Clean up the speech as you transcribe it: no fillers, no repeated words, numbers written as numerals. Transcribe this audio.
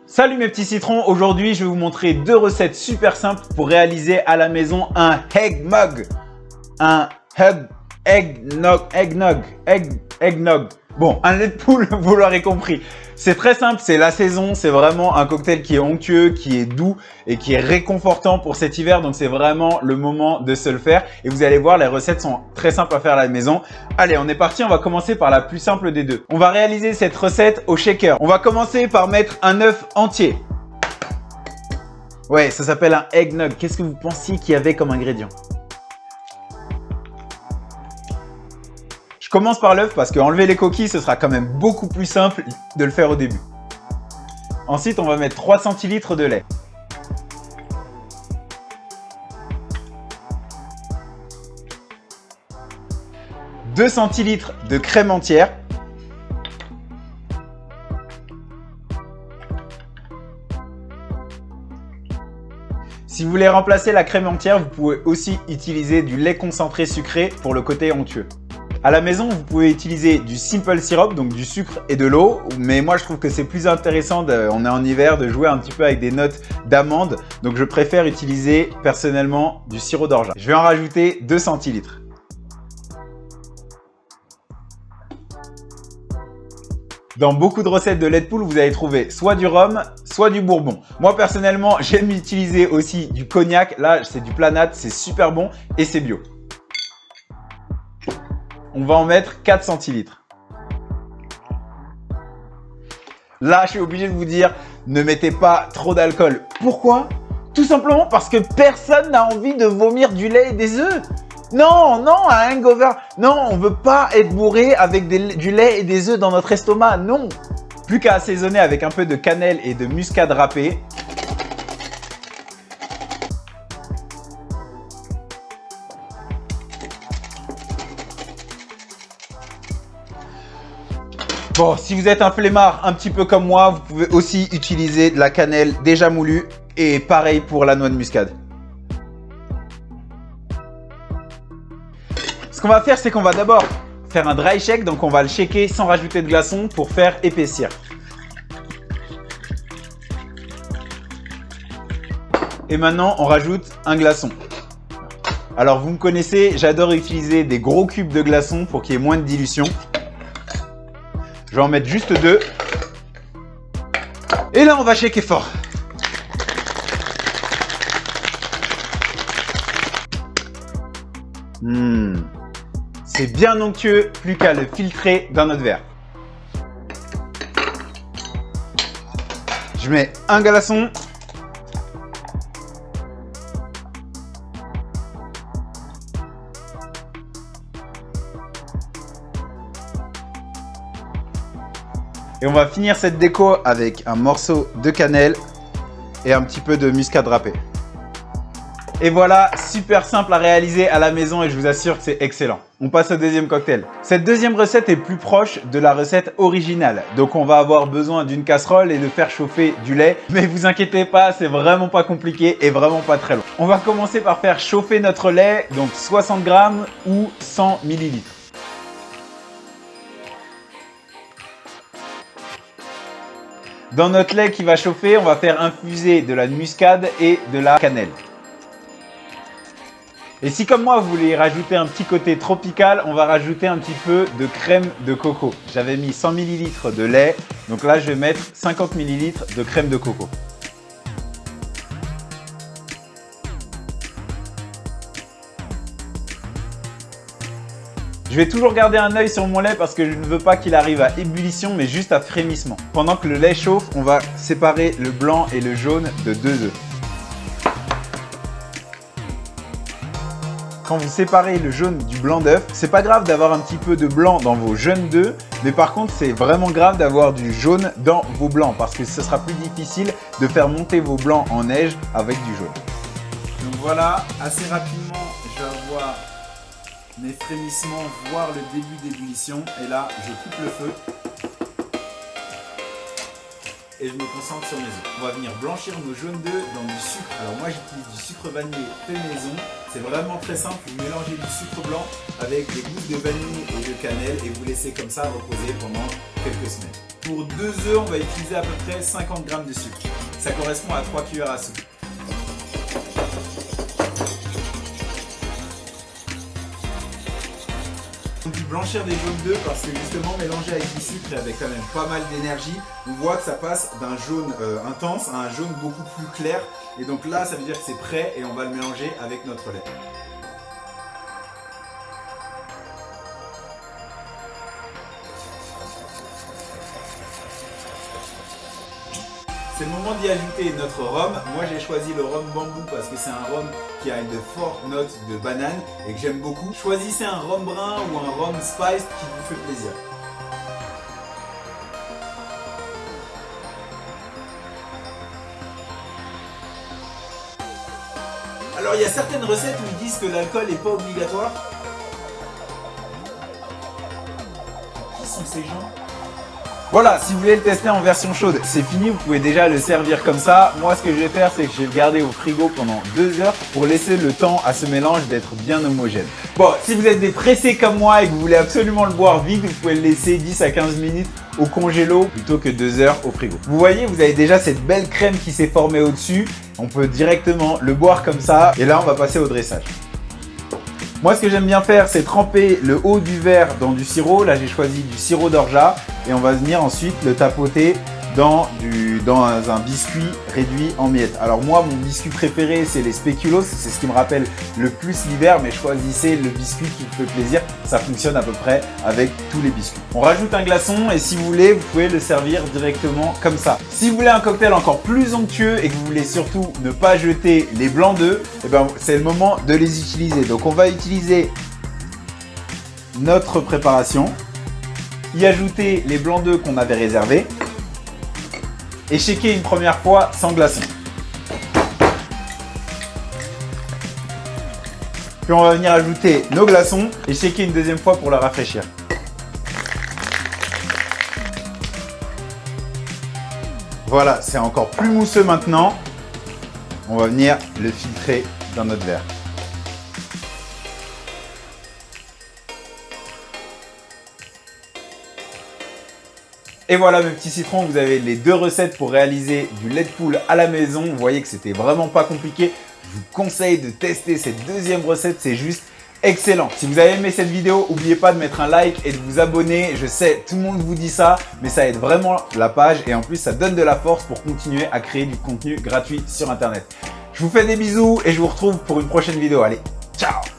Salut mes petits citrons, aujourd'hui je vais vous montrer deux recettes super simples pour réaliser à la maison un eggnog. Eggnog. Bon, un lait de poule, vous l'aurez compris. C'est très simple, c'est la saison, c'est vraiment un cocktail qui est onctueux, qui est doux et qui est réconfortant pour cet hiver. Donc c'est vraiment le moment de se le faire. Et vous allez voir, les recettes sont très simples à faire à la maison. Allez, on est parti, on va commencer par la plus simple des deux. On va réaliser cette recette au shaker. On va commencer par mettre un œuf entier. Ouais, ça s'appelle un eggnog. Qu'est-ce que vous pensiez qu'il y avait comme ingrédient? Je commence par l'œuf parce qu'enlever les coquilles, ce sera quand même beaucoup plus simple de le faire au début. Ensuite, on va mettre 3 centilitres de lait. « 2 centilitres de crème entière. Si vous voulez remplacer la crème entière, vous pouvez aussi utiliser du lait concentré sucré pour le côté onctueux. À la maison, vous pouvez utiliser du simple syrup, donc du sucre et de l'eau. Mais moi, je trouve que c'est plus intéressant, on est en hiver, de jouer un petit peu avec des notes d'amande. Donc, je préfère utiliser personnellement du sirop d'orgeat. Je vais en rajouter 2 centilitres. Dans beaucoup de recettes de lait de poule, vous allez trouver soit du rhum, soit du bourbon. Moi, personnellement, j'aime utiliser aussi du cognac. Là, c'est du Planat, c'est super bon et c'est bio. On va en mettre 4 centilitres. Là, je suis obligé de vous dire, ne mettez pas trop d'alcool. Pourquoi? Tout simplement parce que personne n'a envie de vomir du lait et des œufs. Non, non, un hangover. Non, on veut pas être bourré avec du lait et des œufs dans notre estomac. Non. Plus qu'à assaisonner avec un peu de cannelle et de muscade râpée. Bon, si vous êtes un flemmard un petit peu comme moi, vous pouvez aussi utiliser de la cannelle déjà moulue et pareil pour la noix de muscade. Ce qu'on va faire, c'est qu'on va d'abord faire un dry shake, donc on va le shaker sans rajouter de glaçons pour faire épaissir. Et maintenant, on rajoute un glaçon. Alors, vous me connaissez, j'adore utiliser des gros cubes de glaçons pour qu'il y ait moins de dilution. Je vais en mettre juste 2. Et là, on va shaker fort. C'est bien onctueux, plus qu'à le filtrer dans notre verre. Je mets un glaçon. Et on va finir cette déco avec un morceau de cannelle et un petit peu de muscade râpée. Et voilà, super simple à réaliser à la maison et je vous assure que c'est excellent. On passe au deuxième cocktail. Cette deuxième recette est plus proche de la recette originale. Donc on va avoir besoin d'une casserole et de faire chauffer du lait. Mais vous inquiétez pas, c'est vraiment pas compliqué et vraiment pas très long. On va commencer par faire chauffer notre lait, donc 60 grammes ou 100 millilitres. Dans notre lait qui va chauffer, on va faire infuser de la muscade et de la cannelle. Et si comme moi, vous voulez rajouter un petit côté tropical, on va rajouter un petit peu de crème de coco. J'avais mis 100 ml de lait, donc là je vais mettre 50 ml de crème de coco. Je vais toujours garder un œil sur mon lait parce que je ne veux pas qu'il arrive à ébullition mais juste à frémissement. Pendant que le lait chauffe, on va séparer le blanc et le jaune de 2 œufs. Quand vous séparez le jaune du blanc d'œuf, c'est pas grave d'avoir un petit peu de blanc dans vos jaunes d'œufs, mais par contre c'est vraiment grave d'avoir du jaune dans vos blancs parce que ce sera plus difficile de faire monter vos blancs en neige avec du jaune. Donc voilà, assez rapidement je vais avoir mes frémissements, voire le début d'ébullition. Et là, je coupe le feu. et je me concentre sur mes œufs. On va venir blanchir nos jaunes d'œufs dans du sucre. Alors moi j'utilise du sucre vanillé fait maison. C'est vraiment très simple, vous mélangez du sucre blanc avec des gousses de vanille et de cannelle et vous laissez comme ça reposer pendant quelques semaines. Pour 2 œufs, on va utiliser à peu près 50 g de sucre. Ça correspond à 3 cuillères à soupe. On dit blanchir des jaunes d'œufs parce que justement mélanger avec du sucre et avec quand même pas mal d'énergie, on voit que ça passe d'un jaune intense à un jaune beaucoup plus clair. Et donc là, ça veut dire que c'est prêt et on va le mélanger avec notre lait. C'est le moment d'y ajouter notre rhum. Moi j'ai choisi le rhum bambou parce que c'est un rhum qui a une forte note de banane et que j'aime beaucoup. Choisissez un rhum brun ou un rhum spiced qui vous fait plaisir. Alors il y a certaines recettes où ils disent que l'alcool n'est pas obligatoire. Qui sont ces gens ? Voilà, si vous voulez le tester en version chaude, c'est fini, vous pouvez déjà le servir comme ça. Moi, ce que je vais faire, c'est que je vais le garder au frigo pendant 2 heures pour laisser le temps à ce mélange d'être bien homogène. Bon, si vous êtes des pressés comme moi et que vous voulez absolument le boire vite, vous pouvez le laisser 10 à 15 minutes au congélo plutôt que 2 heures au frigo. Vous voyez, vous avez déjà cette belle crème qui s'est formée au-dessus. On peut directement le boire comme ça. Et là, on va passer au dressage. Moi, ce que j'aime bien faire, c'est tremper le haut du verre dans du sirop. Là, j'ai choisi du sirop d'orgeat et on va venir ensuite le tapoter dans un biscuit réduit en miettes. Alors moi, mon biscuit préféré, c'est les spéculoos. C'est ce qui me rappelle le plus l'hiver, mais choisissez le biscuit qui vous fait plaisir. Ça fonctionne à peu près avec tous les biscuits. On rajoute un glaçon et si vous voulez, vous pouvez le servir directement comme ça. Si vous voulez un cocktail encore plus onctueux et que vous voulez surtout ne pas jeter les blancs d'œufs, eh ben, c'est le moment de les utiliser. Donc on va utiliser notre préparation, y ajouter les blancs d'œufs qu'on avait réservés et shaker une première fois sans glaçon. Puis on va venir ajouter nos glaçons et shaker une deuxième fois pour le rafraîchir. Voilà, c'est encore plus mousseux maintenant. On va venir le filtrer dans notre verre. Et voilà mes petits citrons, vous avez les 2 recettes pour réaliser du lait de poule à la maison. Vous voyez que c'était vraiment pas compliqué. Je vous conseille de tester cette deuxième recette, c'est juste excellent. Si vous avez aimé cette vidéo, n'oubliez pas de mettre un like et de vous abonner. Je sais, tout le monde vous dit ça, mais ça aide vraiment la page et en plus ça donne de la force pour continuer à créer du contenu gratuit sur internet. Je vous fais des bisous et je vous retrouve pour une prochaine vidéo. Allez, ciao!